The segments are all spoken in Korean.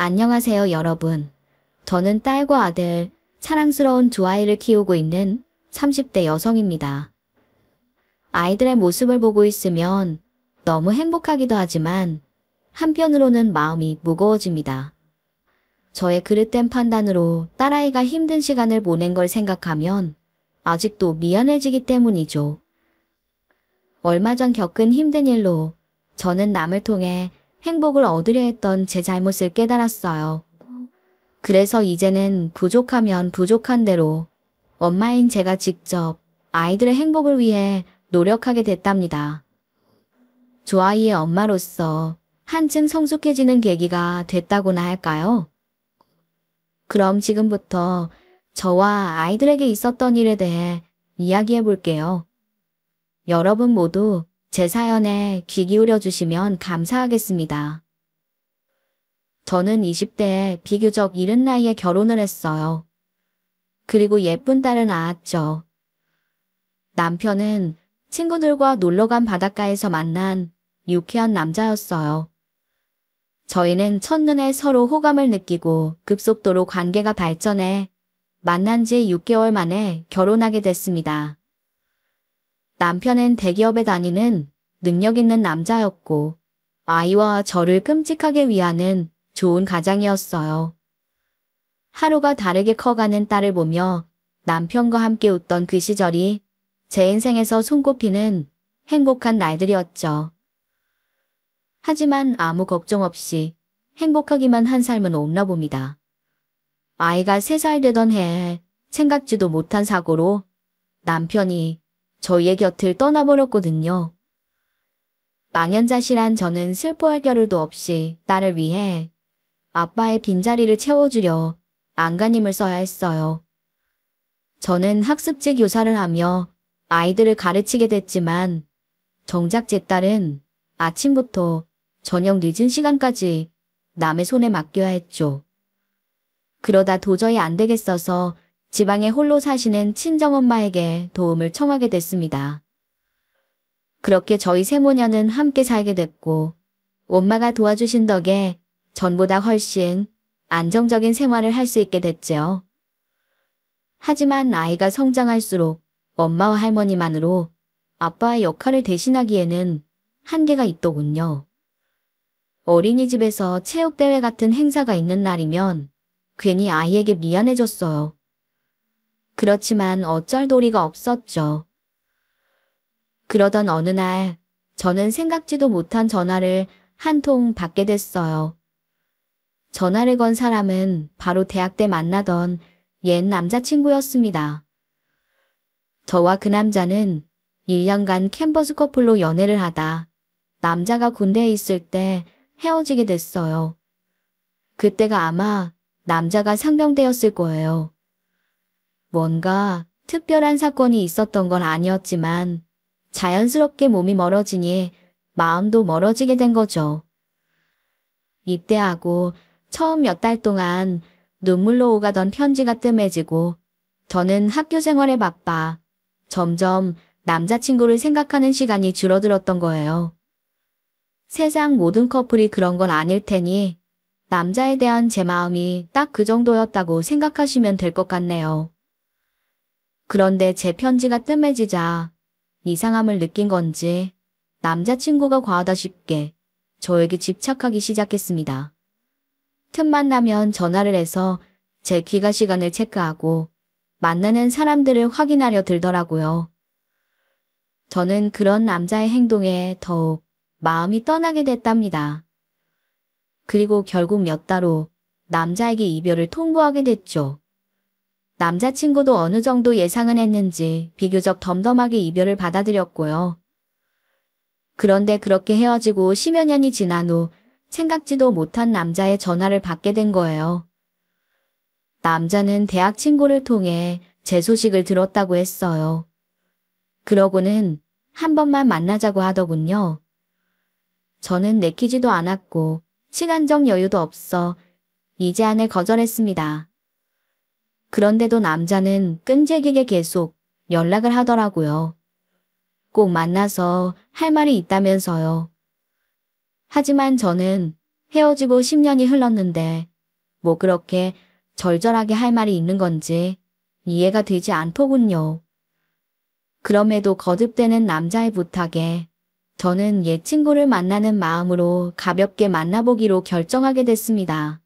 안녕하세요, 여러분. 저는 딸과 아들, 사랑스러운 두 아이를 키우고 있는 30대 여성입니다. 아이들의 모습을 보고 있으면 너무 행복하기도 하지만 한편으로는 마음이 무거워집니다. 저의 그릇된 판단으로 딸아이가 힘든 시간을 보낸 걸 생각하면 아직도 미안해지기 때문이죠. 얼마 전 겪은 힘든 일로 저는 남을 통해 행복을 얻으려 했던 제 잘못을 깨달았어요. 그래서 이제는 부족하면 부족한 대로 엄마인 제가 직접 아이들의 행복을 위해 노력하게 됐답니다. 두 아이의 엄마로서 한층 성숙해지는 계기가 됐다고나 할까요? 그럼 지금부터 저와 아이들에게 있었던 일에 대해 이야기해 볼게요. 여러분 모두 제 사연에 귀 기울여 주시면 감사하겠습니다. 저는 20대에 비교적 이른 나이에 결혼을 했어요. 그리고 예쁜 딸을 낳았죠. 남편은 친구들과 놀러간 바닷가에서 만난 유쾌한 남자였어요. 저희는 첫눈에 서로 호감을 느끼고 급속도로 관계가 발전해 만난 지 6개월 만에 결혼하게 됐습니다. 남편은 대기업에 다니는 능력 있는 남자였고 아이와 저를 끔찍하게 위하는 좋은 가장이었어요. 하루가 다르게 커가는 딸을 보며 남편과 함께 웃던 그 시절이 제 인생에서 손꼽히는 행복한 날들이었죠. 하지만 아무 걱정 없이 행복하기만 한 삶은 없나 봅니다. 아이가 3살 되던 해에 생각지도 못한 사고로 남편이 저희의 곁을 떠나버렸거든요. 망연자실한 저는 슬퍼할 겨를도 없이 딸을 위해 아빠의 빈자리를 채워주려 안간힘을 써야 했어요. 저는 학습지 교사를 하며 아이들을 가르치게 됐지만 정작 제 딸은 아침부터 저녁 늦은 시간까지 남의 손에 맡겨야 했죠. 그러다 도저히 안 되겠어서 지방에 홀로 사시는 친정엄마에게 도움을 청하게 됐습니다. 그렇게 저희 세모녀는 함께 살게 됐고 엄마가 도와주신 덕에 전보다 훨씬 안정적인 생활을 할 수 있게 됐죠. 하지만 아이가 성장할수록 엄마와 할머니만으로 아빠의 역할을 대신하기에는 한계가 있더군요. 어린이집에서 체육대회 같은 행사가 있는 날이면 괜히 아이에게 미안해졌어요. 그렇지만 어쩔 도리가 없었죠. 그러던 어느 날 저는 생각지도 못한 전화를 한 통 받게 됐어요. 전화를 건 사람은 바로 대학 때 만나던 옛 남자친구였습니다. 저와 그 남자는 1년간 캠퍼스 커플로 연애를 하다 남자가 군대에 있을 때 헤어지게 됐어요. 그때가 아마 남자가 상병대였을 거예요. 뭔가 특별한 사건이 있었던 건 아니었지만 자연스럽게 몸이 멀어지니 마음도 멀어지게 된 거죠. 입대하고 처음 몇 달 동안 눈물로 오가던 편지가 뜸해지고 저는 학교 생활에 바빠 점점 남자친구를 생각하는 시간이 줄어들었던 거예요. 세상 모든 커플이 그런 건 아닐 테니 남자에 대한 제 마음이 딱 그 정도였다고 생각하시면 될 것 같네요. 그런데 제 편지가 뜸해지자 이상함을 느낀 건지 남자친구가 과하다 싶게 저에게 집착하기 시작했습니다. 틈만 나면 전화를 해서 제 귀가 시간을 체크하고 만나는 사람들을 확인하려 들더라고요. 저는 그런 남자의 행동에 더욱 마음이 떠나게 됐답니다. 그리고 결국 몇 달 후 남자에게 이별을 통보하게 됐죠. 남자친구도 어느 정도 예상은 했는지 비교적 덤덤하게 이별을 받아들였고요. 그런데 그렇게 헤어지고 10여 년이 지난 후 생각지도 못한 남자의 전화를 받게 된 거예요. 남자는 대학 친구를 통해 제 소식을 들었다고 했어요. 그러고는 한 번만 만나자고 하더군요. 저는 내키지도 않았고 시간적 여유도 없어 이제 안에 거절했습니다. 그런데도 남자는 끈질기게 계속 연락을 하더라고요. 꼭 만나서 할 말이 있다면서요. 하지만 저는 헤어지고 10년이 흘렀는데 뭐 그렇게 절절하게 할 말이 있는 건지 이해가 되지 않더군요. 그럼에도 거듭되는 남자의 부탁에 저는 옛 친구를 만나는 마음으로 가볍게 만나보기로 결정하게 됐습니다.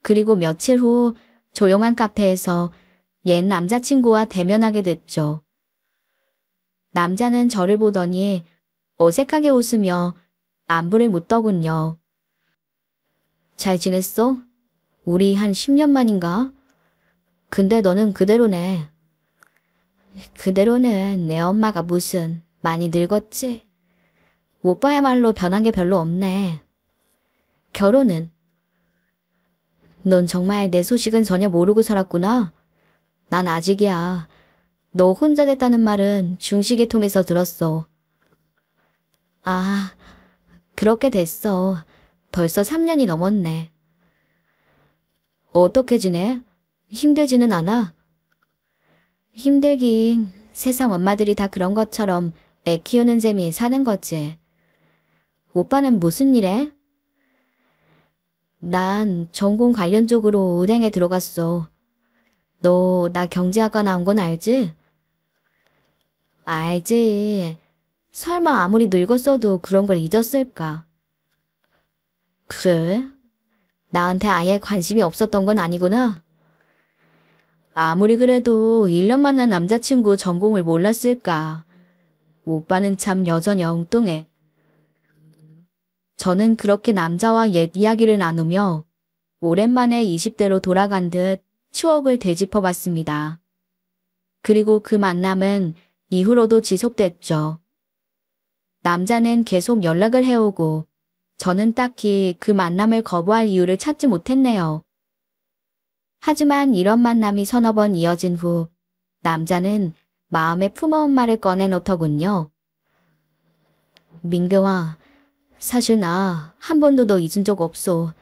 그리고 며칠 후 조용한 카페에서 옛 남자친구와 대면하게 됐죠. 남자는 저를 보더니 어색하게 웃으며 안부를 묻더군요. 잘 지냈어? 우리 한 10년 만인가? 근데 너는 그대로네. 그대로는 내 엄마가 무슨 많이 늙었지? 오빠야말로 변한 게 별로 없네. 결혼은? 넌 정말 내 소식은 전혀 모르고 살았구나. 난 아직이야. 너 혼자 됐다는 말은 중식에 통해서 들었어. 아, 그렇게 됐어. 벌써 3년이 넘었네. 어떻게 지내? 힘들지는 않아? 힘들긴 세상 엄마들이 다 그런 것처럼 애 키우는 재미 사는 거지. 오빠는 무슨 일 해? 난 전공 관련 쪽으로 은행에 들어갔어. 너 나 경제학과 나온 건 알지? 알지. 설마 아무리 늙었어도 그런 걸 잊었을까? 그래? 나한테 아예 관심이 없었던 건 아니구나. 아무리 그래도 1년 만난 남자친구 전공을 몰랐을까. 오빠는 참 여전히 엉뚱해. 저는 그렇게 남자와 옛 이야기를 나누며 오랜만에 20대로 돌아간 듯 추억을 되짚어 봤습니다. 그리고 그 만남은 이후로도 지속됐죠. 남자는 계속 연락을 해오고 저는 딱히 그 만남을 거부할 이유를 찾지 못했네요. 하지만 이런 만남이 서너 번 이어진 후 남자는 마음에 품어온 말을 꺼내놓더군요. 민경아, 사실 나 한 번도 너 잊은 적 없어.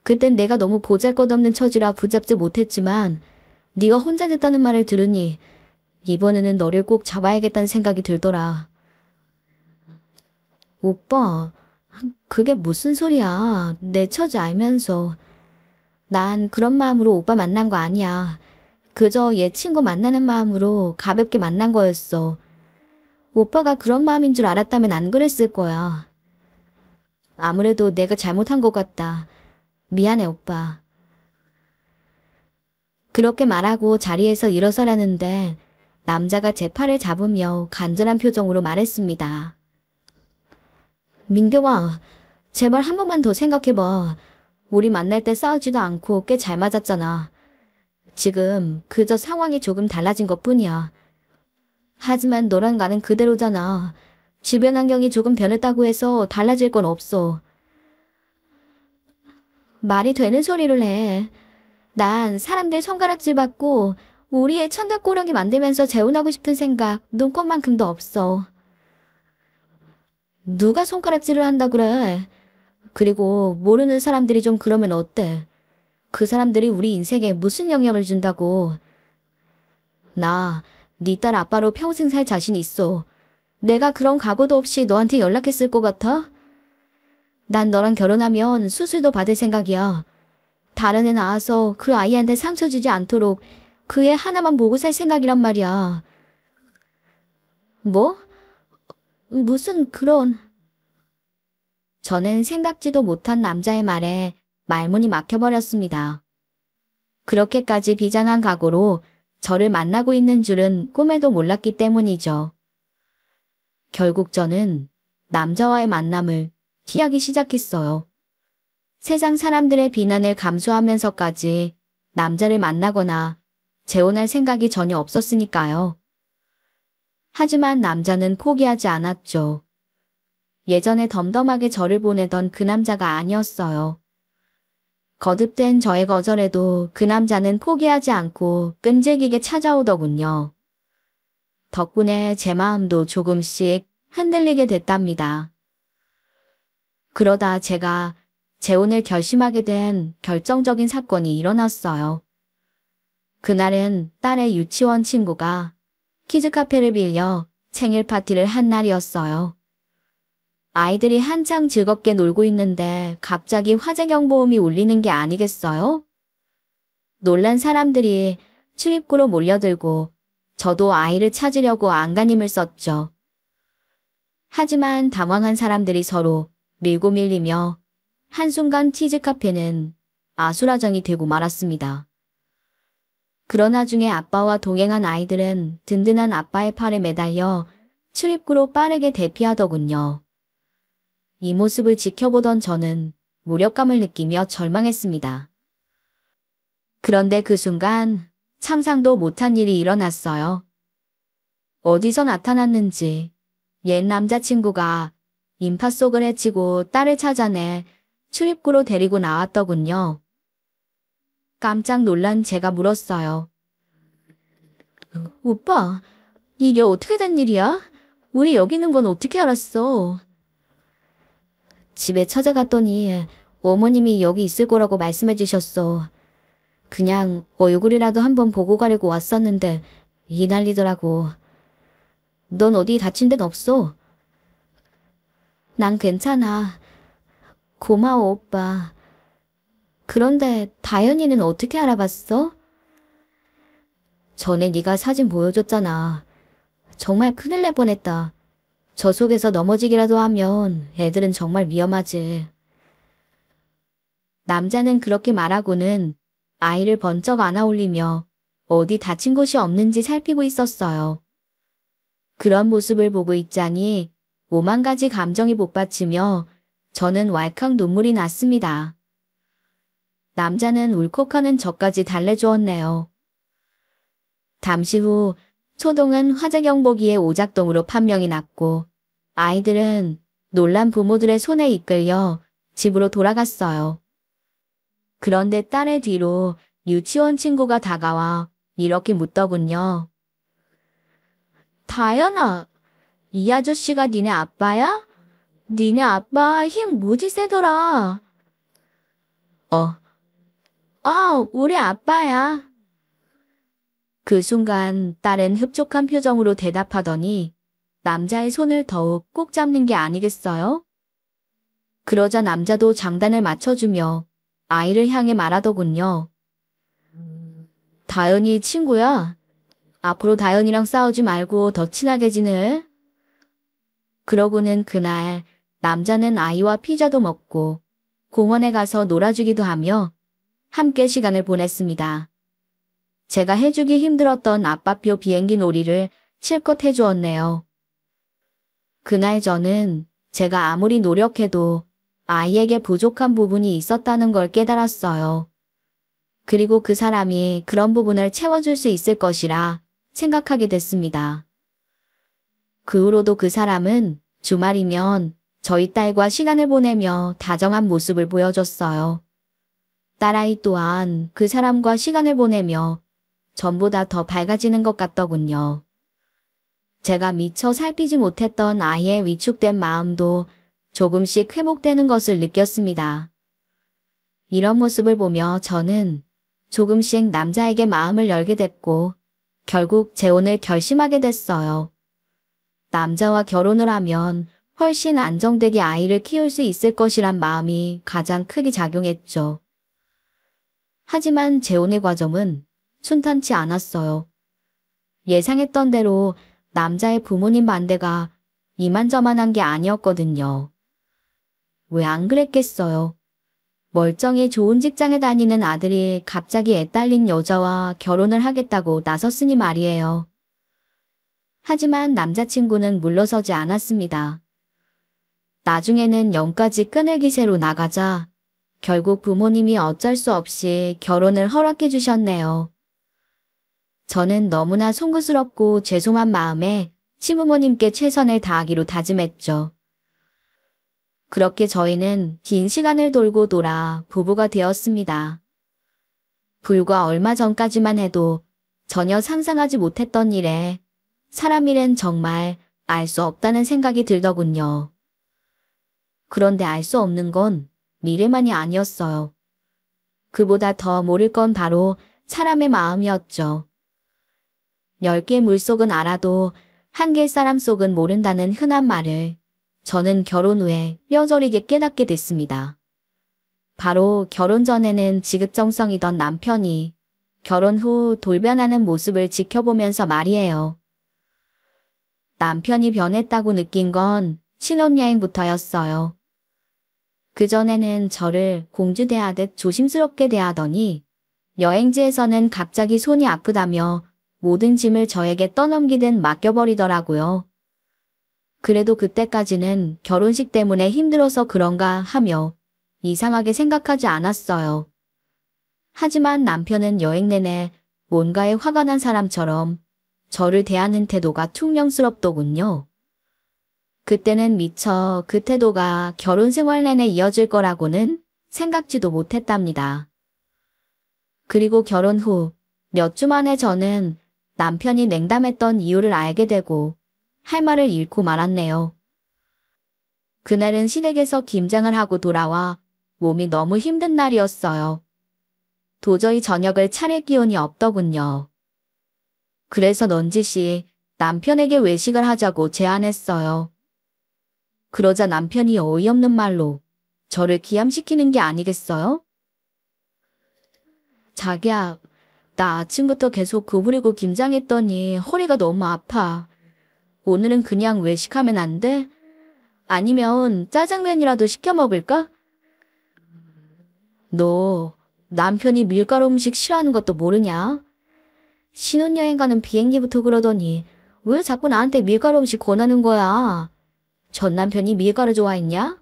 그땐 내가 너무 보잘것없는 처지라 붙잡지 못했지만 네가 혼자 됐다는 말을 들으니 이번에는 너를 꼭 잡아야겠다는 생각이 들더라. 오빠, 그게 무슨 소리야. 내 처지 알면서. 난 그런 마음으로 오빠 만난 거 아니야. 그저 옛 친구 만나는 마음으로 가볍게 만난 거였어. 오빠가 그런 마음인 줄 알았다면 안 그랬을 거야. 아무래도 내가 잘못한 것 같다. 미안해, 오빠. 그렇게 말하고 자리에서 일어서려는데 남자가 제 팔을 잡으며 간절한 표정으로 말했습니다. 민경아, 제발 한 번만 더 생각해봐. 우리 만날 때 싸우지도 않고 꽤 잘 맞았잖아. 지금 그저 상황이 조금 달라진 것뿐이야. 하지만 너랑 나는 그대로잖아. 주변 환경이 조금 변했다고 해서 달라질 건 없어. 말이 되는 소리를 해. 난 사람들 손가락질 받고 우리의 천덕꾸러기 만들면서 재혼하고 싶은 생각 눈꼽만큼도 없어. 누가 손가락질을 한다 그래. 그리고 모르는 사람들이 좀 그러면 어때? 그 사람들이 우리 인생에 무슨 영향을 준다고. 나 네 딸 아빠로 평생 살 자신 있어. 내가 그런 각오도 없이 너한테 연락했을 것 같아? 난 너랑 결혼하면 수술도 받을 생각이야. 다른 애 낳아서 그 아이한테 상처 주지 않도록 그 애 하나만 보고 살 생각이란 말이야. 뭐? 무슨 그런... 저는 생각지도 못한 남자의 말에 말문이 막혀버렸습니다. 그렇게까지 비장한 각오로 저를 만나고 있는 줄은 꿈에도 몰랐기 때문이죠. 결국 저는 남자와의 만남을 피하기 시작했어요. 세상 사람들의 비난을 감수하면서까지 남자를 만나거나 재혼할 생각이 전혀 없었으니까요. 하지만 남자는 포기하지 않았죠. 예전에 덤덤하게 저를 보내던 그 남자가 아니었어요. 거듭된 저의 거절에도 그 남자는 포기하지 않고 끈질기게 찾아오더군요. 덕분에 제 마음도 조금씩 흔들리게 됐답니다. 그러다 제가 재혼을 결심하게 된 결정적인 사건이 일어났어요. 그날은 딸의 유치원 친구가 키즈카페를 빌려 생일 파티를 한 날이었어요. 아이들이 한창 즐겁게 놀고 있는데 갑자기 화재 경보음이 울리는 게 아니겠어요? 놀란 사람들이 출입구로 몰려들고 저도 아이를 찾으려고 안간힘을 썼죠. 하지만 당황한 사람들이 서로 밀고 밀리며 한순간 치즈카페는 아수라장이 되고 말았습니다. 그러나 중에 아빠와 동행한 아이들은 든든한 아빠의 팔에 매달려 출입구로 빠르게 대피하더군요. 이 모습을 지켜보던 저는 무력감을 느끼며 절망했습니다. 그런데 그 순간 상상도 못한 일이 일어났어요. 어디서 나타났는지 옛 남자친구가 인파 속을 헤치고 딸을 찾아내 출입구로 데리고 나왔더군요. 깜짝 놀란 제가 물었어요. 오빠, 이게 어떻게 된 일이야? 우리 여기 있는 건 어떻게 알았어? 집에 찾아갔더니 어머님이 여기 있을 거라고 말씀해 주셨어. 그냥 얼굴이라도 한번 보고 가려고 왔었는데 이 난리더라고. 넌 어디 다친 데는 없어? 난 괜찮아. 고마워, 오빠. 그런데 다현이는 어떻게 알아봤어? 전에 네가 사진 보여줬잖아. 정말 큰일 날 뻔했다. 저 속에서 넘어지기라도 하면 애들은 정말 위험하지. 남자는 그렇게 말하고는 아이를 번쩍 안아 올리며 어디 다친 곳이 없는지 살피고 있었어요. 그런 모습을 보고 있자니 오만 가지 감정이 복받치며 저는 왈칵 눈물이 났습니다. 남자는 울컥하는 저까지 달래주었네요. 잠시 후 초동은 화재 경보기의 오작동으로 판명이 났고 아이들은 놀란 부모들의 손에 이끌려 집으로 돌아갔어요. 그런데 딸의 뒤로 유치원 친구가 다가와 이렇게 묻더군요. 다현아, 이 아저씨가 니네 아빠야? 니네 아빠 힘 무지 세더라. 우리 아빠야. 그 순간 딸은 흡족한 표정으로 대답하더니 남자의 손을 더욱 꼭 잡는 게 아니겠어요? 그러자 남자도 장단을 맞춰주며 아이를 향해 말하더군요. 다현이 친구야. 앞으로 다현이랑 싸우지 말고 더 친하게 지내. 그러고는 그날 남자는 아이와 피자도 먹고 공원에 가서 놀아주기도 하며 함께 시간을 보냈습니다. 제가 해주기 힘들었던 아빠표 비행기 놀이를 실컷 해주었네요. 그날 저는 제가 아무리 노력해도 아이에게 부족한 부분이 있었다는 걸 깨달았어요. 그리고 그 사람이 그런 부분을 채워줄 수 있을 것이라 생각하게 됐습니다. 그 후로도 그 사람은 주말이면 저희 딸과 시간을 보내며 다정한 모습을 보여줬어요. 딸아이 또한 그 사람과 시간을 보내며 전보다 더 밝아지는 것 같더군요. 제가 미처 살피지 못했던 아이의 위축된 마음도 조금씩 회복되는 것을 느꼈습니다. 이런 모습을 보며 저는 조금씩 남자에게 마음을 열게 됐고 결국 재혼을 결심하게 됐어요. 남자와 결혼을 하면 훨씬 안정되게 아이를 키울 수 있을 것이란 마음이 가장 크게 작용했죠. 하지만 재혼의 과정은 순탄치 않았어요. 예상했던 대로 남자의 부모님 반대가 이만저만한 게 아니었거든요. 왜 안 그랬겠어요? 멀쩡히 좋은 직장에 다니는 아들이 갑자기 애 딸린 여자와 결혼을 하겠다고 나섰으니 말이에요. 하지만 남자친구는 물러서지 않았습니다. 나중에는 영까지 끈을 기세로 나가자 결국 부모님이 어쩔 수 없이 결혼을 허락해 주셨네요. 저는 너무나 송구스럽고 죄송한 마음에 시부모님께 최선을 다하기로 다짐했죠. 그렇게 저희는 긴 시간을 돌고 돌아 부부가 되었습니다. 불과 얼마 전까지만 해도 전혀 상상하지 못했던 일에 사람 일엔 정말 알 수 없다는 생각이 들더군요. 그런데 알 수 없는 건 미래만이 아니었어요. 그보다 더 모를 건 바로 사람의 마음이었죠. 10개 물속은 알아도 한 개 사람 속은 모른다는 흔한 말을 저는 결혼 후에 뼈저리게 깨닫게 됐습니다. 바로 결혼 전에는 지극정성이던 남편이 결혼 후 돌변하는 모습을 지켜보면서 말이에요. 남편이 변했다고 느낀 건 신혼여행부터였어요. 그전에는 저를 공주 대하듯 조심스럽게 대하더니 여행지에서는 갑자기 손이 아프다며 모든 짐을 저에게 떠넘기듯 맡겨버리더라고요. 그래도 그때까지는 결혼식 때문에 힘들어서 그런가 하며 이상하게 생각하지 않았어요. 하지만 남편은 여행 내내 뭔가에 화가 난 사람처럼 저를 대하는 태도가 퉁명스럽더군요. 그때는 미처 그 태도가 결혼 생활 내내 이어질 거라고는 생각지도 못했답니다. 그리고 결혼 후 몇 주 만에 저는 남편이 냉담했던 이유를 알게 되고 할 말을 잃고 말았네요. 그날은 시댁에서 김장을 하고 돌아와 몸이 너무 힘든 날이었어요. 도저히 저녁을 차릴 기운이 없더군요. 그래서 넌지시 남편에게 외식을 하자고 제안했어요. 그러자 남편이 어이없는 말로 저를 기함시키는 게 아니겠어요? 자기야, 나 아침부터 계속 구부리고 김장했더니 허리가 너무 아파. 오늘은 그냥 외식하면 안 돼? 아니면 짜장면이라도 시켜 먹을까? 너 남편이 밀가루 음식 싫어하는 것도 모르냐? 신혼여행 가는 비행기부터 그러더니 왜 자꾸 나한테 밀가루 음식 권하는 거야? 전 남편이 밀가루 좋아했냐?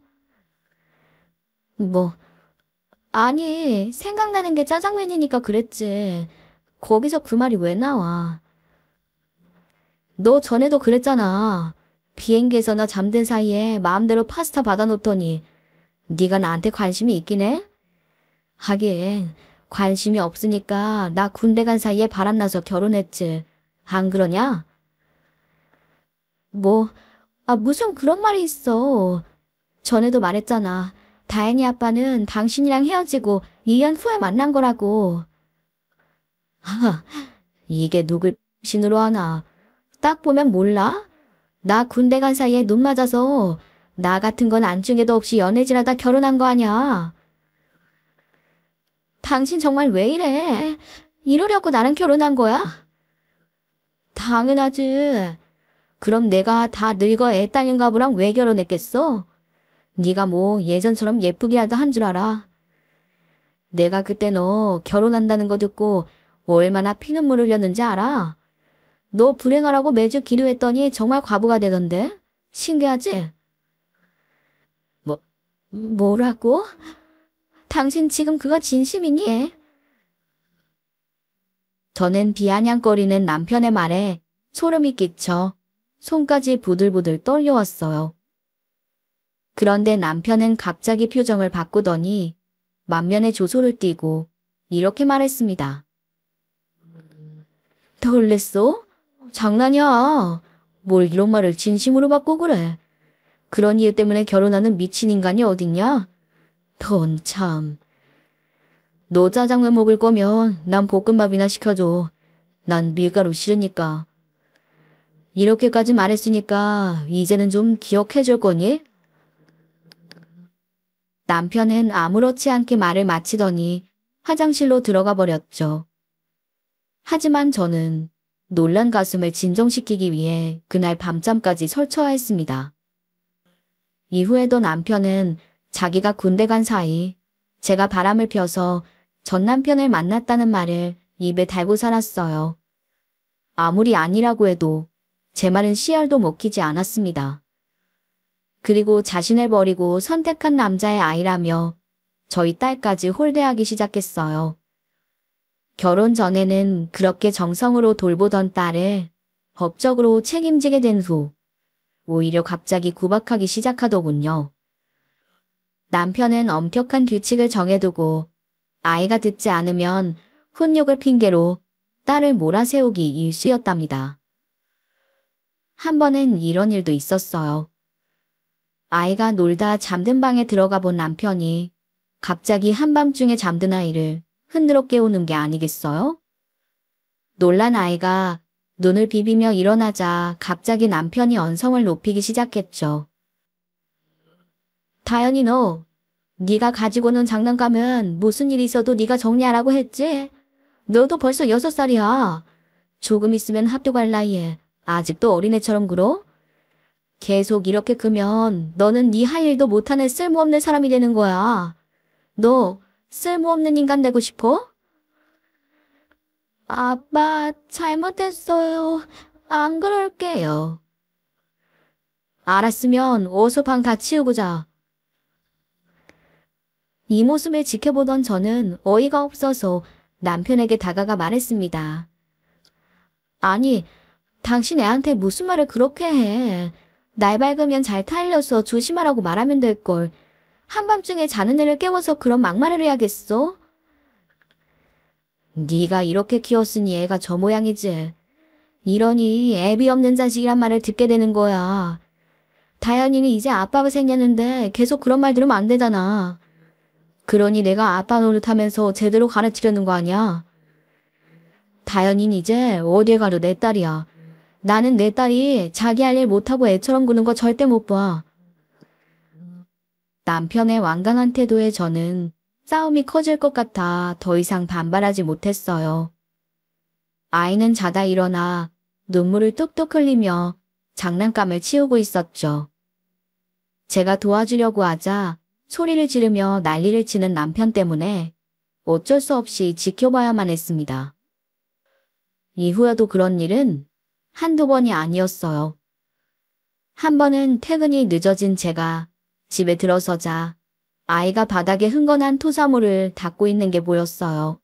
아니, 생각나는 게 짜장면이니까 그랬지. 거기서 그 말이 왜 나와? 너 전에도 그랬잖아. 비행기에서 나 잠든 사이에 마음대로 파스타 받아놓더니 네가 나한테 관심이 있긴 해? 하긴 관심이 없으니까 나 군대 간 사이에 바람나서 결혼했지. 안 그러냐? 무슨 그런 말이 있어. 전에도 말했잖아. 다혜니 아빠는 당신이랑 헤어지고 2년 후에 만난 거라고. 이게 누굴 신으로 하나. 딱 보면 몰라? 나 군대 간 사이에 눈 맞아서 나 같은 건 안중에도 없이 연애질하다 결혼한 거 아냐. 당신 정말 왜 이래? 이러려고 나랑 결혼한 거야? 당연하지. 그럼 내가 다 늙어 애 딸린 가부랑 왜 결혼했겠어? 네가 뭐 예전처럼 예쁘게 하다 한 줄 알아. 내가 그때 너 결혼한다는 거 듣고 얼마나 피눈물 흘렸는지 알아? 너 불행하라고 매주 기도했더니 정말 과부가 되던데? 신기하지? 뭐라고? 당신 지금 그거 진심이니? 저는 비아냥거리는 남편의 말에 소름이 끼쳐 손까지 부들부들 떨려왔어요. 그런데 남편은 갑자기 표정을 바꾸더니 만면에 조소를 띠고 이렇게 말했습니다. 놀랬어? 장난이야. 뭘 이런 말을 진심으로 받고 그래. 그런 이유 때문에 결혼하는 미친 인간이 어딨냐? 넌 참. 너 짜장면 먹을 거면 난 볶음밥이나 시켜줘. 난 밀가루 싫으니까. 이렇게까지 말했으니까 이제는 좀 기억해 줄 거니? 남편은 아무렇지 않게 말을 마치더니 화장실로 들어가 버렸죠. 하지만 저는 놀란 가슴을 진정시키기 위해 그날 밤잠까지 설쳐야 했습니다. 이후에도 남편은 자기가 군대 간 사이 제가 바람을 펴서 전 남편을 만났다는 말을 입에 달고 살았어요. 아무리 아니라고 해도 제 말은 씨알도 먹히지 않았습니다. 그리고 자신을 버리고 선택한 남자의 아이라며 저희 딸까지 홀대하기 시작했어요. 결혼 전에는 그렇게 정성으로 돌보던 딸을 법적으로 책임지게 된 후 오히려 갑자기 구박하기 시작하더군요. 남편은 엄격한 규칙을 정해두고 아이가 듣지 않으면 훈육을 핑계로 딸을 몰아세우기 일쑤였답니다. 한 번은 이런 일도 있었어요. 아이가 놀다 잠든 방에 들어가 본 남편이 갑자기 한밤중에 잠든 아이를 흔들어 깨우는 게 아니겠어요? 놀란 아이가 눈을 비비며 일어나자 갑자기 남편이 언성을 높이기 시작했죠. 다현이 너, 네가 가지고 노는 장난감은 무슨 일 있어도 네가 정리하라고 했지? 너도 벌써 6살이야. 조금 있으면 학교 갈 나이에 아직도 어린애처럼 굴어? 계속 이렇게 크면 너는 네 할 일도 못하는 쓸모없는 사람이 되는 거야. 너 쓸모없는 인간 되고 싶어? 아빠, 잘못했어요. 안 그럴게요. 알았으면 어서 방 다 치우고 자. 이 모습을 지켜보던 저는 어이가 없어서 남편에게 다가가 말했습니다. 아니, 당신 애한테 무슨 말을 그렇게 해. 날 밝으면 잘 타일려서 조심하라고 말하면 될걸. 한밤중에 자는 애를 깨워서 그런 막말을 해야겠어? 네가 이렇게 키웠으니 애가 저 모양이지. 이러니 애비 없는 자식이란 말을 듣게 되는 거야. 다현이는 이제 아빠가 생겼는데 계속 그런 말 들으면 안 되잖아. 그러니 내가 아빠 노릇하면서 제대로 가르치려는 거 아니야? 다현이는 이제 어딜 가도 내 딸이야. 나는 내 딸이 자기 할 일 못하고 애처럼 구는 거 절대 못 봐. 남편의 완강한 태도에 저는 싸움이 커질 것 같아 더 이상 반발하지 못했어요. 아이는 자다 일어나 눈물을 뚝뚝 흘리며 장난감을 치우고 있었죠. 제가 도와주려고 하자 소리를 지르며 난리를 치는 남편 때문에 어쩔 수 없이 지켜봐야만 했습니다. 이후에도 그런 일은 한두 번이 아니었어요. 한 번은 퇴근이 늦어진 제가 집에 들어서자 아이가 바닥에 흥건한 토사물을 닦고 있는 게 보였어요.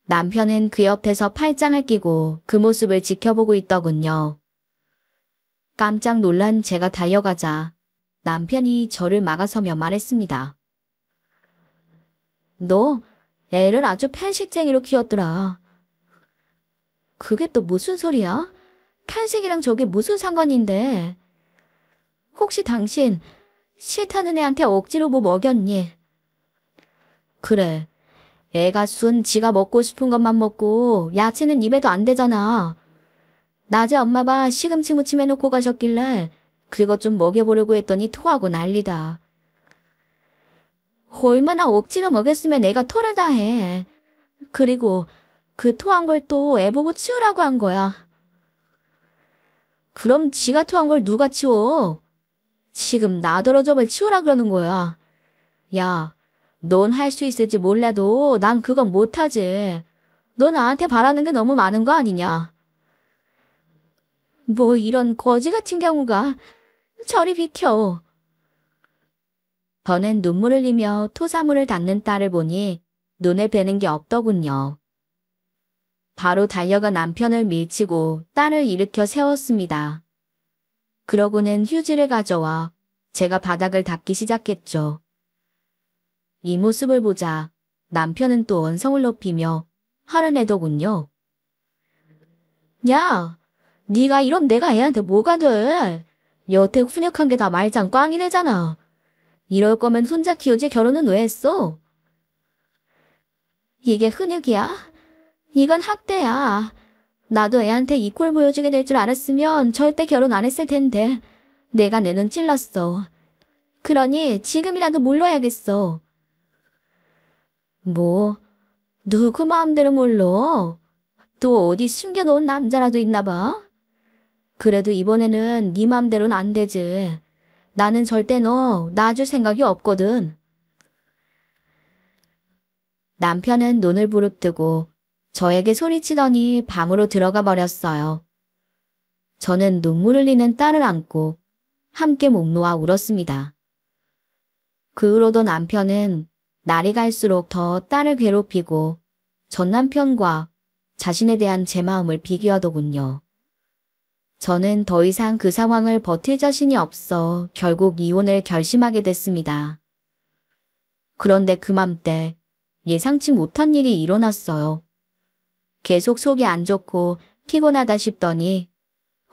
남편은 그 옆에서 팔짱을 끼고 그 모습을 지켜보고 있더군요. 깜짝 놀란 제가 달려가자 남편이 저를 막아서며 말했습니다. 너 애를 아주 편식쟁이로 키웠더라. 그게 또 무슨 소리야? 편식이랑 저게 무슨 상관인데? 혹시 당신 싫다는 애한테 억지로 뭐 먹였니? 그래. 애가 순 지가 먹고 싶은 것만 먹고 야채는 입에도 안 대잖아. 낮에 엄마가 시금치 무침 해놓고 가셨길래 그것 좀 먹여보려고 했더니 토하고 난리다. 얼마나 억지로 먹였으면 애가 토를 다 해. 그리고 그 토한 걸 또 애보고 치우라고 한 거야. 그럼 지가 토한 걸 누가 치워? 지금 나더러접을 치우라 그러는 거야. 야, 넌 할 수 있을지 몰라도 난 그건 못하지. 너 나한테 바라는 게 너무 많은 거 아니냐? 뭐 이런 거지 같은 경우가. 저리 비켜. 저는 눈물을 흘리며 토사물을 닦는 딸을 보니 눈에 뵈는 게 없더군요. 바로 달려가 남편을 밀치고 딸을 일으켜 세웠습니다. 그러고는 휴지를 가져와 제가 바닥을 닦기 시작했죠. 이 모습을 보자 남편은 또 언성을 높이며 화를 내더군요. 야, 네가 이런 내가 애한테 뭐가 돼? 여태 훈육한 게 다 말짱 꽝이래잖아. 이럴 거면 혼자 키우지 결혼은 왜 했어? 이게 훈육이야? 이건 학대야. 나도 애한테 이 꼴 보여주게 될 줄 알았으면 절대 결혼 안 했을 텐데 내가 내 눈 찔렀어. 그러니 지금이라도 물러야겠어. 뭐, 누구 마음대로 물러? 또 어디 숨겨놓은 남자라도 있나 봐? 그래도 이번에는 네 맘대로는 안 되지. 나는 절대 너 놔줄 생각이 없거든. 남편은 눈을 부릅뜨고 저에게 소리치더니 방으로 들어가 버렸어요. 저는 눈물 흘리는 딸을 안고 함께 목 놓아 울었습니다. 그 후로도 남편은 날이 갈수록 더 딸을 괴롭히고 전 남편과 자신에 대한 제 마음을 비교하더군요. 저는 더 이상 그 상황을 버틸 자신이 없어 결국 이혼을 결심하게 됐습니다. 그런데 그맘때 예상치 못한 일이 일어났어요. 계속 속이 안 좋고 피곤하다 싶더니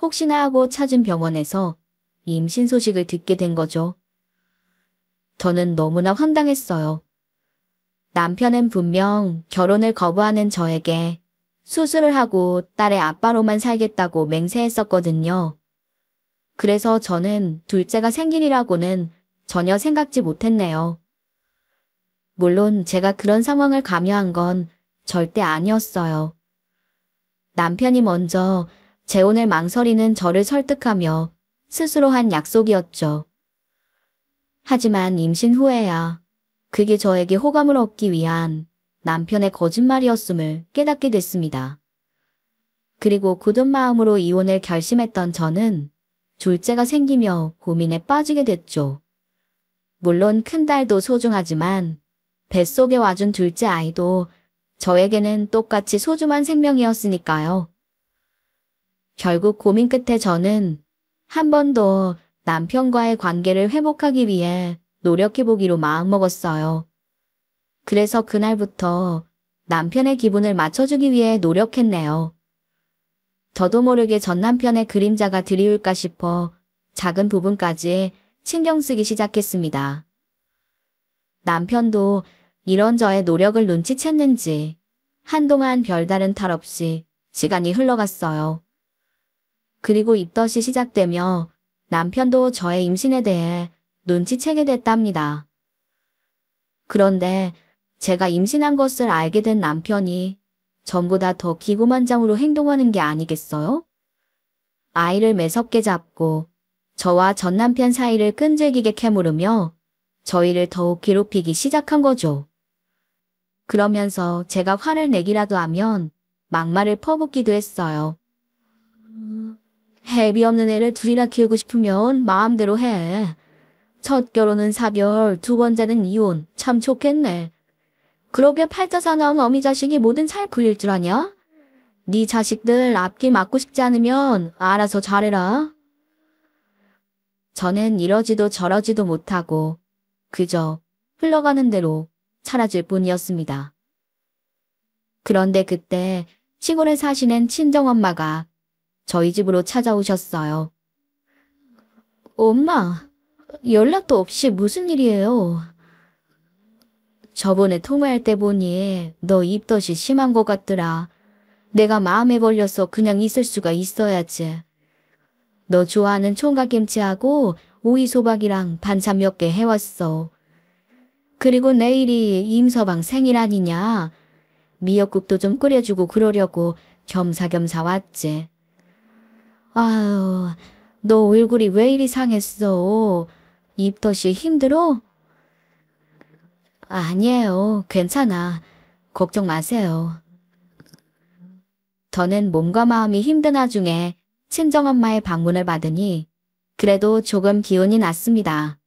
혹시나 하고 찾은 병원에서 임신 소식을 듣게 된 거죠. 저는 너무나 황당했어요. 남편은 분명 결혼을 거부하는 저에게 수술을 하고 딸의 아빠로만 살겠다고 맹세했었거든요. 그래서 저는 둘째가 생일이라고는 전혀 생각지 못했네요. 물론 제가 그런 상황을 감유한 건 절대 아니었어요. 남편이 먼저 재혼을 망설이는 저를 설득하며 스스로 한 약속이었죠. 하지만 임신 후에야 그게 저에게 호감을 얻기 위한 남편의 거짓말이었음을 깨닫게 됐습니다. 그리고 굳은 마음으로 이혼을 결심했던 저는 둘째가 생기며 고민에 빠지게 됐죠. 물론 큰딸도 소중하지만 뱃속에 와준 둘째 아이도 저에게는 똑같이 소중한 생명이었으니까요. 결국 고민 끝에 저는 한 번 더 남편과의 관계를 회복하기 위해 노력해보기로 마음먹었어요. 그래서 그날부터 남편의 기분을 맞춰주기 위해 노력했네요. 저도 모르게 전 남편의 그림자가 드리울까 싶어 작은 부분까지 신경 쓰기 시작했습니다. 남편도 이런 저의 노력을 눈치챘는지 한동안 별다른 탈 없이 시간이 흘러갔어요. 그리고 입덧이 시작되며 남편도 저의 임신에 대해 눈치채게 됐답니다. 그런데 제가 임신한 것을 알게 된 남편이 전보다 더 기고만장으로 행동하는 게 아니겠어요? 아이를 매섭게 잡고 저와 전 남편 사이를 끈질기게 캐물으며 저희를 더욱 괴롭히기 시작한 거죠. 그러면서 제가 화를 내기라도 하면 막말을 퍼붓기도 했어요. 해비 없는 애를 둘이나 키우고 싶으면 마음대로 해. 첫 결혼은 사별, 두 번째는 이혼. 참 좋겠네. 그러게 팔자 사나운 어미 자식이 뭐든 잘 굴릴 줄 아냐? 네 자식들 앞길 맞고 싶지 않으면 알아서 잘해라. 저는 이러지도 저러지도 못하고 그저 흘러가는 대로 사라질 뿐이었습니다. 그런데 그때 시골에 사시는 친정엄마가 저희 집으로 찾아오셨어요. 엄마, 연락도 없이 무슨 일이에요? 저번에 통화할 때 보니 너 입덧이 심한 것 같더라. 내가 마음에 걸려서 그냥 있을 수가 있어야지. 너 좋아하는 총각김치하고 오이소박이랑 반찬 몇 개 해왔어. 그리고 내일이 임서방 생일 아니냐. 미역국도 좀 끓여주고 그러려고 겸사겸사 왔지. 아유, 너 얼굴이 왜 이리 상했어? 입덧이 힘들어? 아니에요. 괜찮아. 걱정 마세요. 저는 몸과 마음이 힘든 와중에 친정엄마의 방문을 받으니 그래도 조금 기운이 났습니다.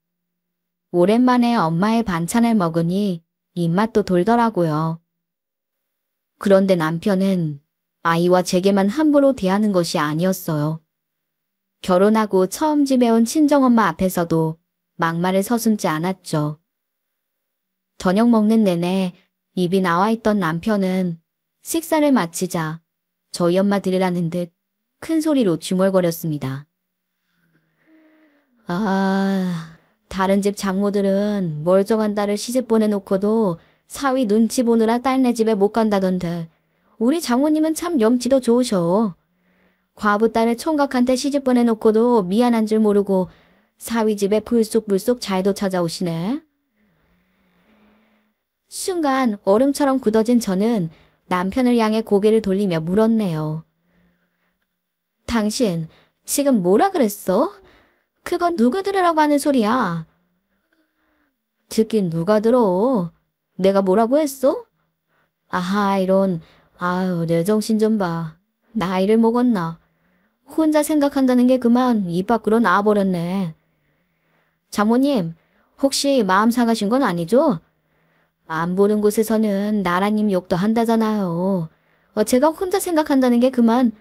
오랜만에 엄마의 반찬을 먹으니 입맛도 돌더라고요. 그런데 남편은 아이와 제게만 함부로 대하는 것이 아니었어요. 결혼하고 처음 집에 온 친정엄마 앞에서도 막말을 서슴지 않았죠. 저녁 먹는 내내 입이 나와 있던 남편은 식사를 마치자 저희 엄마 들으라는 듯 큰 소리로 중얼거렸습니다. 아, 다른 집 장모들은 멀쩡한 딸을 시집 보내놓고도 사위 눈치 보느라 딸네 집에 못 간다던데 우리 장모님은 참 염치도 좋으셔. 과부 딸을 총각한테 시집 보내놓고도 미안한 줄 모르고 사위 집에 불쑥불쑥 잘도 찾아오시네. 순간 얼음처럼 굳어진 저는 남편을 향해 고개를 돌리며 물었네요. 당신 지금 뭐라 그랬어? 그건 누가 들으라고 하는 소리야? 듣긴 누가 들어? 내가 뭐라고 했어? 아하 이런 아유 내 정신 좀 봐. 나이를 먹었나? 혼자 생각한다는 게 그만 입 밖으로 나와버렸네. 장모님 혹시 마음 상하신 건 아니죠? 안 보는 곳에서는 나라님 욕도 한다잖아요. 제가 혼자 생각한다는 게 그만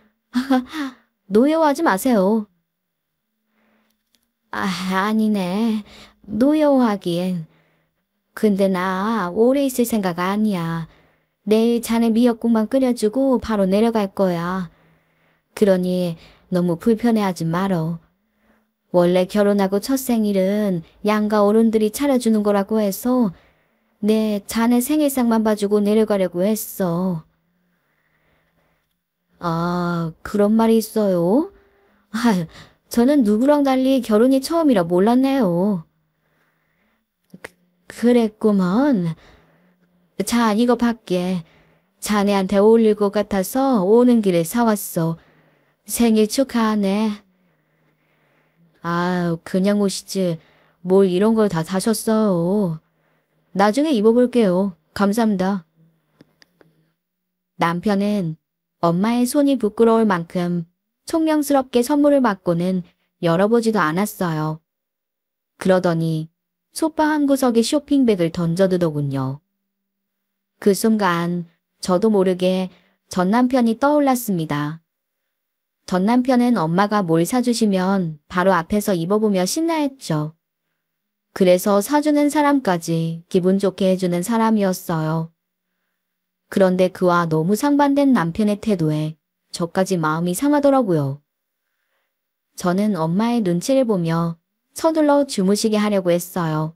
노여워하지 마세요. 아, 아니네. 노여워하긴. 근데 나 오래 있을 생각 아니야. 내일 자네 미역국만 끓여주고 바로 내려갈 거야. 그러니 너무 불편해하지 말어. 원래 결혼하고 첫 생일은 양가 어른들이 차려주는 거라고 해서 내 자네 생일상만 봐주고 내려가려고 했어. 아, 그런 말이 있어요? 아, 저는 누구랑 달리 결혼이 처음이라 몰랐네요. 그랬구먼. 자, 이거 밖에 자네한테 어울릴 것 같아서 오는 길에 사왔어. 생일 축하하네. 아, 그냥 오시지. 뭘 이런 걸 다 사셨어. 나중에 입어볼게요. 감사합니다. 남편은 엄마의 손이 부끄러울 만큼 총명스럽게 선물을 받고는 열어보지도 않았어요. 그러더니 소파 한 구석에 쇼핑백을 던져두더군요. 그 순간 저도 모르게 전 남편이 떠올랐습니다. 전 남편은 엄마가 뭘 사주시면 바로 앞에서 입어보며 신나했죠. 그래서 사주는 사람까지 기분 좋게 해주는 사람이었어요. 그런데 그와 너무 상반된 남편의 태도에 저까지 마음이 상하더라고요. 저는 엄마의 눈치를 보며 서둘러 주무시게 하려고 했어요.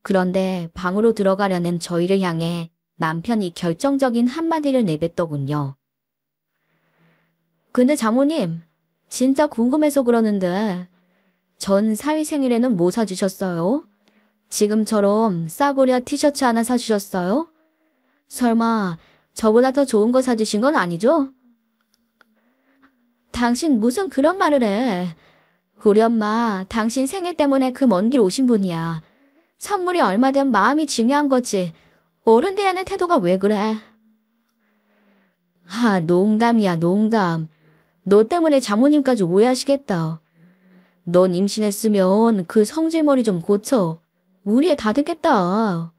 그런데 방으로 들어가려는 저희를 향해 남편이 결정적인 한마디를 내뱉더군요. 근데 장모님, 진짜 궁금해서 그러는데 전 사위 생일에는 뭐 사주셨어요? 지금처럼 싸구려 티셔츠 하나 사주셨어요? 설마 저보다 더 좋은 거 사주신 건 아니죠? 당신 무슨 그런 말을 해. 우리 엄마 당신 생일 때문에 그 먼 길 오신 분이야. 선물이 얼마든 마음이 중요한 거지. 어른 대하는 태도가 왜 그래? 아, 농담이야, 농담. 너 때문에 장모님까지 오해하시겠다. 넌 임신했으면 그 성질머리 좀 고쳐. 우리 애 다 듣겠다.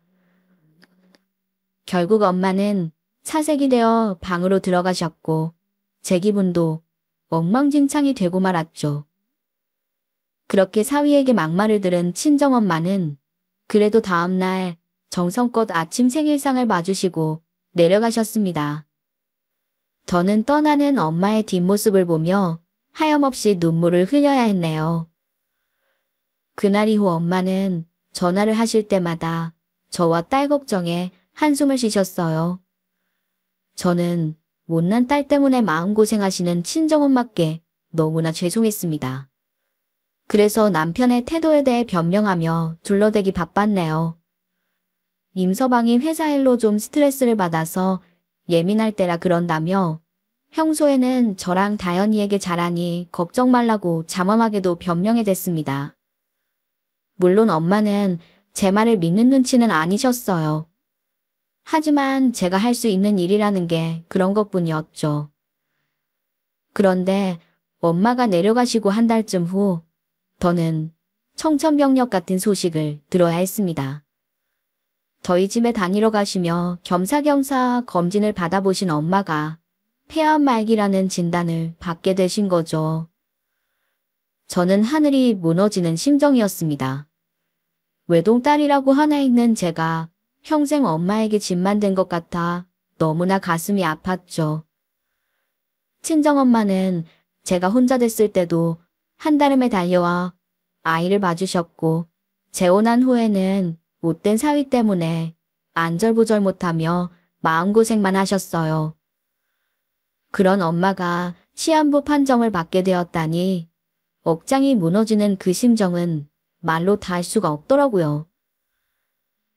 결국 엄마는 사색이 되어 방으로 들어가셨고 제 기분도 엉망진창이 되고 말았죠. 그렇게 사위에게 막말을 들은 친정엄마는 그래도 다음날 정성껏 아침 생일상을 봐주시고 내려가셨습니다. 저는 떠나는 엄마의 뒷모습을 보며 하염없이 눈물을 흘려야 했네요. 그날 이후 엄마는 전화를 하실 때마다 저와 딸 걱정에 한숨을 쉬셨어요. 저는 못난 딸 때문에 마음고생하시는 친정엄마께 너무나 죄송했습니다. 그래서 남편의 태도에 대해 변명하며 둘러대기 바빴네요. 임서방이 회사 일로 좀 스트레스를 받아서 예민할 때라 그런다며 평소에는 저랑 다현이에게 잘하니 걱정 말라고 잠엄하게도 변명해 댔습니다. 물론 엄마는 제 말을 믿는 눈치는 아니셨어요. 하지만 제가 할 수 있는 일이라는 게 그런 것뿐이었죠. 그런데 엄마가 내려가시고 한 달쯤 후 저는 청천벽력 같은 소식을 들어야 했습니다. 저희 집에 다니러 가시며 겸사겸사 검진을 받아보신 엄마가 폐암 말기라는 진단을 받게 되신 거죠. 저는 하늘이 무너지는 심정이었습니다. 외동딸이라고 하나 있는 제가 평생 엄마에게 짐만 된 것 같아 너무나 가슴이 아팠죠. 친정엄마는 제가 혼자 됐을 때도 한달음에 달려와 아이를 봐주셨고 재혼한 후에는 못된 사위 때문에 안절부절 못하며 마음고생만 하셨어요. 그런 엄마가 시한부 판정을 받게 되었다니 억장이 무너지는 그 심정은 말로 다 할 수가 없더라고요.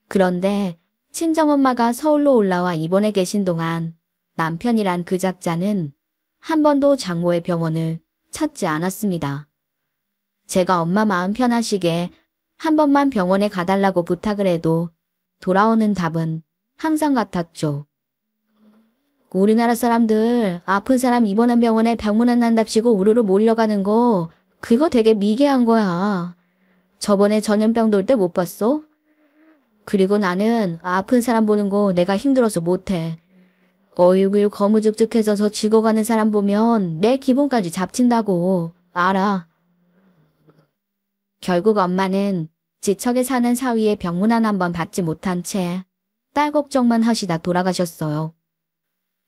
그런데 친정엄마가 서울로 올라와 입원해 계신 동안 남편이란 그 작자는 한 번도 장모의 병원을 찾지 않았습니다. 제가 엄마 마음 편하시게 한 번만 병원에 가달라고 부탁을 해도 돌아오는 답은 항상 같았죠. 우리나라 사람들 아픈 사람 입원한 병원에 방문한답시고 우르르 몰려가는 거 그거 되게 미개한 거야. 저번에 전염병 돌 때 못 봤어? 그리고 나는 아픈 사람 보는 거 내가 힘들어서 못해. 어이구 거무죽죽해져서 죽어가는 사람 보면 내 기분까지 잡친다고. 알아. 결국 엄마는 지척에 사는 사위의 병문안 한번 받지 못한 채 딸 걱정만 하시다 돌아가셨어요.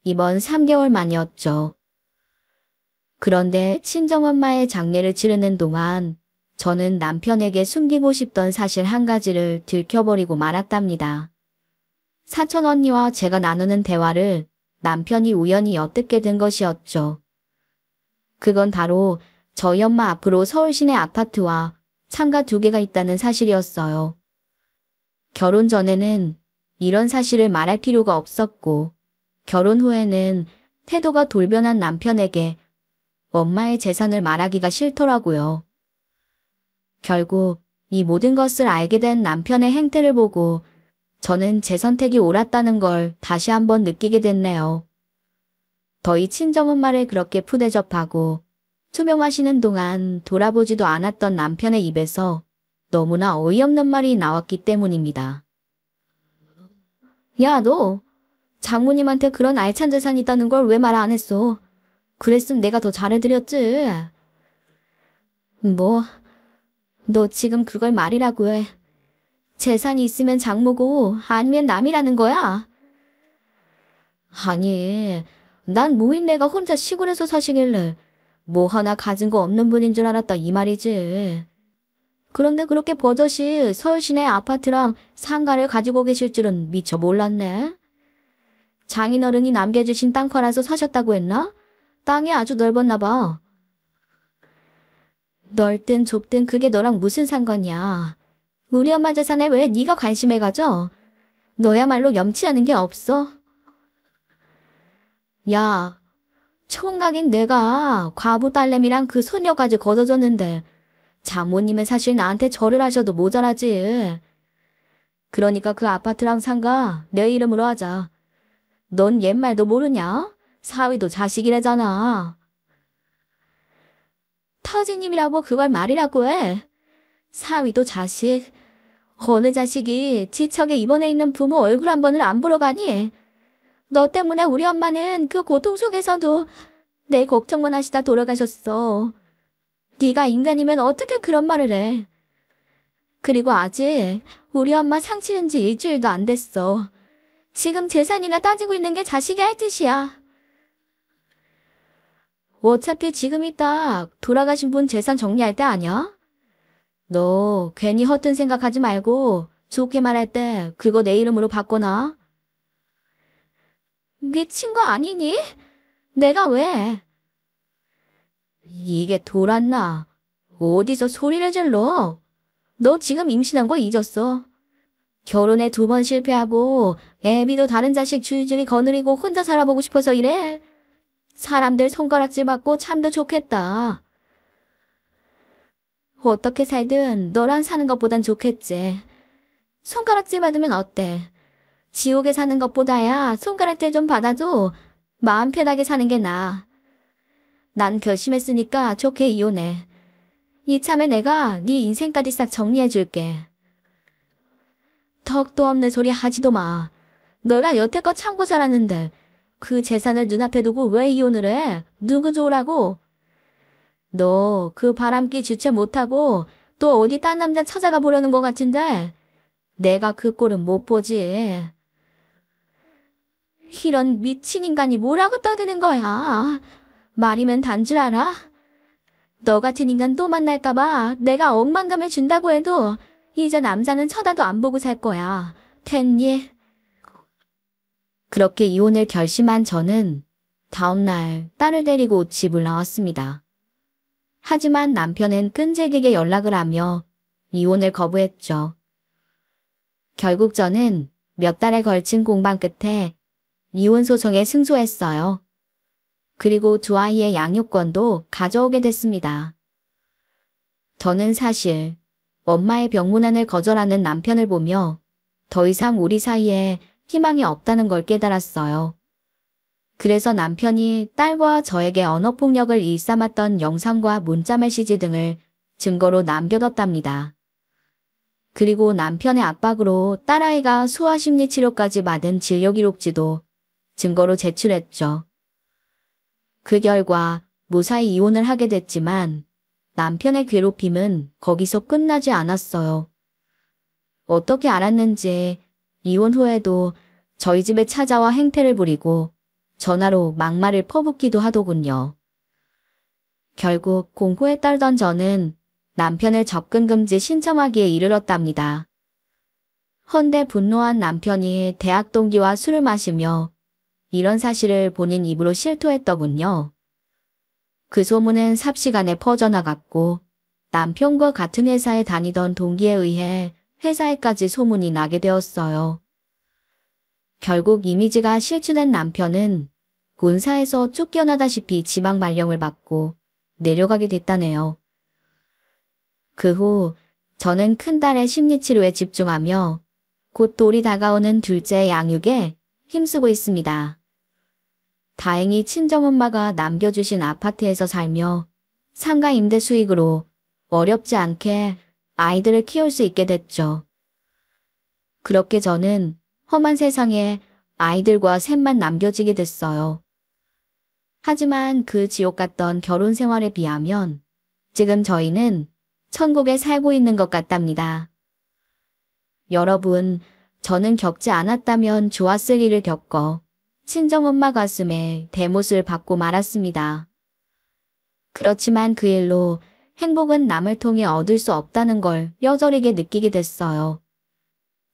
이번 3개월 만이었죠. 그런데 친정엄마의 장례를 치르는 동안 저는 남편에게 숨기고 싶던 사실 한 가지를 들켜버리고 말았답니다. 사촌 언니와 제가 나누는 대화를 남편이 우연히 엿듣게 된 것이었죠. 그건 바로 저희 엄마 앞으로 서울 시내 아파트와 상가 2개가 있다는 사실이었어요. 결혼 전에는 이런 사실을 말할 필요가 없었고, 결혼 후에는 태도가 돌변한 남편에게 엄마의 재산을 말하기가 싫더라고요. 결국 이 모든 것을 알게 된 남편의 행태를 보고 저는 제 선택이 옳았다는 걸 다시 한번 느끼게 됐네요. 더이 친정엄마를 그렇게 푸대접하고 투명하시는 동안 돌아보지도 않았던 남편의 입에서 너무나 어이없는 말이 나왔기 때문입니다. 야, 너 장모님한테 그런 알찬 재산이 있다는 걸 왜 말 안 했어? 그랬으면 내가 더 잘해드렸지. 뭐, 너 지금 그걸 말이라고 해. 재산이 있으면 장모고 아니면 남이라는 거야? 아니, 난 모임내가 혼자 시골에서 사시길래 뭐 하나 가진 거 없는 분인 줄 알았다 이 말이지. 그런데 그렇게 버젓이 서울 시내 아파트랑 상가를 가지고 계실 줄은 미처 몰랐네. 장인어른이 남겨주신 땅파라서 사셨다고 했나? 땅이 아주 넓었나 봐. 넓든 좁든 그게 너랑 무슨 상관이야. 우리 엄마 재산에 왜 네가 관심을 가져? 너야말로 염치 않은 게 없어. 야, 총각인 내가 과부 딸내미랑 그 소녀까지 거둬줬는데 장모님은 사실 나한테 절을 하셔도 모자라지. 그러니까 그 아파트랑 상가 내 이름으로 하자. 넌 옛말도 모르냐? 사위도 자식이래잖아. 터지님이라고 그걸 말이라고 해. 사위도 자식. 어느 자식이 지척에 입원해 있는 부모 얼굴 한 번을 안 보러 가니? 너 때문에 우리 엄마는 그 고통 속에서도 내 걱정만 하시다 돌아가셨어. 네가 인간이면 어떻게 그런 말을 해. 그리고 아직 우리 엄마 상치는 지 일주일도 안 됐어. 지금 재산이나 따지고 있는 게 자식이 할 짓이야. 어차피 지금이 딱 돌아가신 분 재산 정리할 때 아니야? 너 괜히 헛된 생각하지 말고 좋게 말할 때 그거 내 이름으로 바꿔놔. 미친 거 아니니? 내가 왜? 이게 돌았나? 어디서 소리를 질러? 너 지금 임신한 거 잊었어? 결혼에 2번 실패하고 애비도 다른 자식 줄줄이 거느리고 혼자 살아보고 싶어서 이래? 사람들 손가락질 받고 참도 좋겠다. 어떻게 살든 너랑 사는 것보단 좋겠지. 손가락질 받으면 어때? 지옥에 사는 것보다야 손가락질 좀 받아도 마음 편하게 사는 게 나아. 난 결심했으니까 좋게 이혼해. 이참에 내가 네 인생까지 싹 정리해줄게. 턱도 없는 소리 하지도 마. 너가 여태껏 참고 살았는데 그 재산을 눈앞에 두고 왜 이혼을 해? 누구 좋으라고? 너 그 바람기 주체 못하고 또 어디 딴 남자 찾아가 보려는 것 같은데 내가 그 꼴은 못 보지. 이런 미친 인간이 뭐라고 떠드는 거야. 말이면 단 줄 알아? 너 같은 인간 또 만날까봐 내가 억만감을 준다고 해도 이제 남자는 쳐다도 안 보고 살 거야. 됐니? 그렇게 이혼을 결심한 저는 다음날 딸을 데리고 집을 나왔습니다. 하지만 남편은 끈질기게 연락을 하며 이혼을 거부했죠. 결국 저는 몇 달에 걸친 공방 끝에 이혼 소송에 승소했어요. 그리고 2아이의 양육권도 가져오게 됐습니다. 저는 사실 엄마의 병문안을 거절하는 남편을 보며 더 이상 우리 사이에 희망이 없다는 걸 깨달았어요. 그래서 남편이 딸과 저에게 언어폭력을 일삼았던 영상과 문자 메시지 등을 증거로 남겨뒀답니다. 그리고 남편의 압박으로 딸아이가 소아심리치료까지 받은 진료기록지도 증거로 제출했죠. 그 결과 무사히 이혼을 하게 됐지만 남편의 괴롭힘은 거기서 끝나지 않았어요. 어떻게 알았는지 이혼 후에도 저희 집에 찾아와 행태를 부리고 전화로 막말을 퍼붓기도 하더군요. 결국 공포에 떨던 저는 남편을 접근 금지 신청하기에 이르렀답니다. 헌데 분노한 남편이 대학 동기와 술을 마시며 이런 사실을 본인 입으로 실토했더군요. 그 소문은 삽시간에 퍼져나갔고 남편과 같은 회사에 다니던 동기에 의해 회사에까지 소문이 나게 되었어요. 결국 이미지가 실추된 남편은 본사에서 쫓겨나다시피 지방 발령을 받고 내려가게 됐다네요. 그 후 저는 큰딸의 심리치료에 집중하며 곧 돌이 다가오는 둘째 양육에 힘쓰고 있습니다. 다행히 친정엄마가 남겨주신 아파트에서 살며 상가 임대 수익으로 어렵지 않게 아이들을 키울 수 있게 됐죠. 그렇게 저는 험한 세상에 아이들과 셋만 남겨지게 됐어요. 하지만 그 지옥 같던 결혼 생활에 비하면 지금 저희는 천국에 살고 있는 것 같답니다. 여러분, 저는 겪지 않았다면 좋았을 일을 겪어 친정엄마 가슴에 대못을 받고 말았습니다. 그렇지만 그 일로 행복은 남을 통해 얻을 수 없다는 걸 뼈저리게 느끼게 됐어요.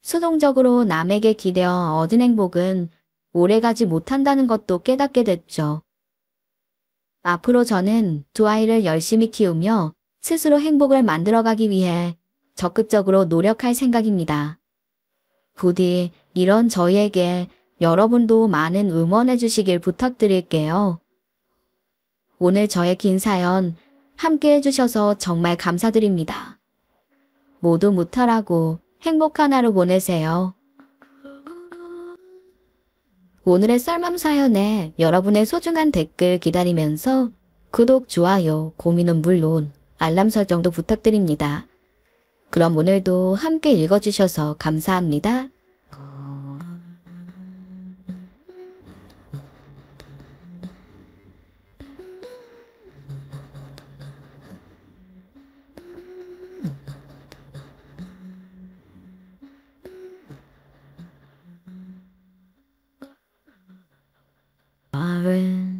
수동적으로 남에게 기대어 얻은 행복은 오래가지 못한다는 것도 깨닫게 됐죠. 앞으로 저는 두 아이를 열심히 키우며 스스로 행복을 만들어가기 위해 적극적으로 노력할 생각입니다. 부디 이런 저희에게 여러분도 많은 응원해 주시길 부탁드릴게요. 오늘 저의 긴 사연 함께 해주셔서 정말 감사드립니다. 모두 무탈하고 행복한 하루 보내세요. 오늘의 썰맘 사연에 여러분의 소중한 댓글 기다리면서 구독, 좋아요, 고민은 물론 알람 설정도 부탁드립니다. 그럼 오늘도 함께 읽어주셔서 감사합니다. 마을